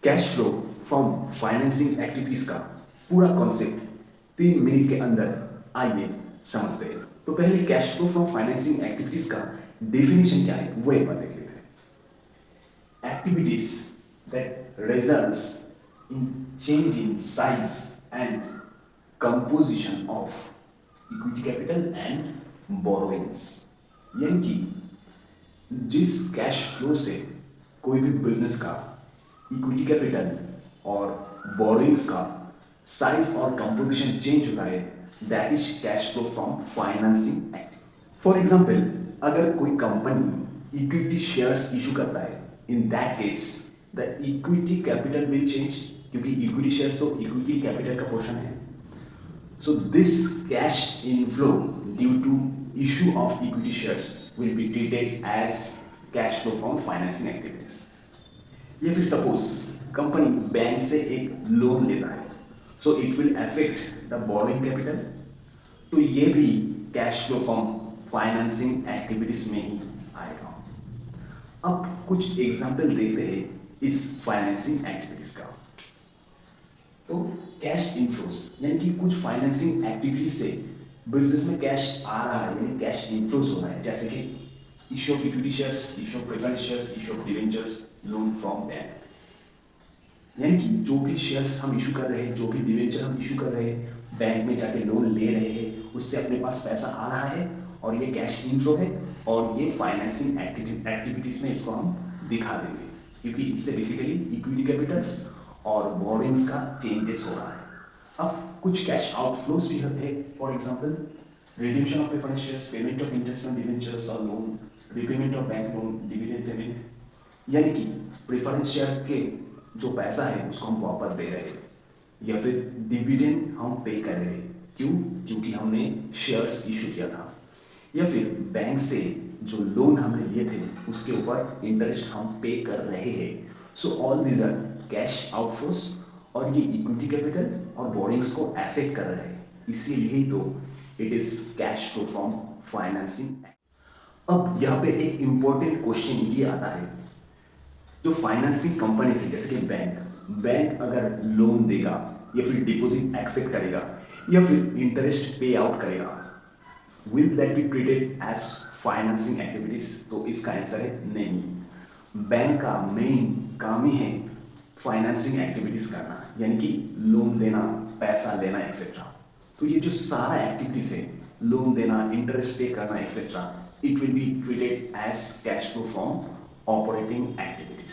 Cash flow from financing activities का पूरा concept 3 minute के अंदर आइए समझते हैं। तो पहले cash flow from financing activities का डेफिनेशन क्या है वो एक बार देख लेते हैं। Activities that results in change in size and composition of equity capital and borrowings, यानी कि जिस कैश फ्लो से कोई भी बिजनेस का इक्विटी कैपिटल और बोरोइंग्स का साइज और कंपोजिशन चेंज होता है, that is cash flow from financing activities. For example, अगर कोई कंपनी इक्विटी शेयर्स इशू करता है, in that case the equity capital will change, क्योंकि इक्विटी शेयर्स तो इक्विटी कैपिटल का पोर्शन है। So this cash inflow due to issue of equity shares will be treated as cash flow from financing activities. या फिर suppose company bank से एक loan लेता है, so it will affect the borrowing capital, तो ये भी cash flow from financing activities में ही आएगा। अब कुछ एग्जाम्पल देते हैं इस फाइनेंसिंग एक्टिविटीज का। तो कैश इनफ्लोज यानी कि कुछ फाइनेंसिंग एक्टिविटीज से बिजनेस में कैश आ रहा है, यानी कैश इनफ्लोज हो रहा है, जैसे कि issue of equity shares, issue of preference shares, issue of debentures, loan from bank. यानी कि जो भी शेयर्स हम इशू कर रहे हैं, जो भी डिवेंचर हम इशू कर रहे हैं, बैंक में जाके लोन ले रहे हैं, उससे अपने पास पैसा आ रहा है और ये कैश इनफ्लो है, और ये फाइनेंसिंग एक्टिविटीज में इसको हम दिखा देंगे, क्योंकि इससे बेसिकली इक्विटी कैपिटल्स और बोरोइंग्स का चेंजेस हो रहा है। अब कुछ कैश आउटफ्लोज भी है, for example redemption of preference shares, payment of interest on debentures और loan, repayment of bank loan, dividend payment, यानी कि प्रेफरेंस शेयर के जो पैसा है उसको हम वापस दे रहे हैं, या फिर डिविडेंड हम पे कर रहे हैं, क्यों? क्योंकि हमने शेयर्स इशू किया था, या फिर बैंक से जो लोन हमने लिए थे उसके ऊपर इंटरेस्ट हम पे कर रहे हैं। So all these are cash outflows, और ये इक्विटी कैपिटल और बोरिंग्स को अफेक्ट कर रहे हैं, इसीलिए ही तो it is cash flow from financing. अब यहाँ पे एक इंपॉर्टेंट क्वेश्चन ये आता है, जो फाइनेंसिंग कंपनी से जैसे कि बैंक अगर लोन देगा या फिर डिपॉजिट एक्सेप्ट करेगा या फिर इंटरेस्ट पे आउट करेगा, will that be treated as financing activities? तो इसका आंसर है नहीं। बैंक का मेन काम ही है फाइनेंसिंग एक्टिविटीज करना, यानी कि लोन देना, पैसा लेना एक्सेट्रा। तो ये जो सारा एक्टिविटीज है, लोन देना, इंटरेस्ट पे करना etcetera, it will be treated as cash flow from operating activities.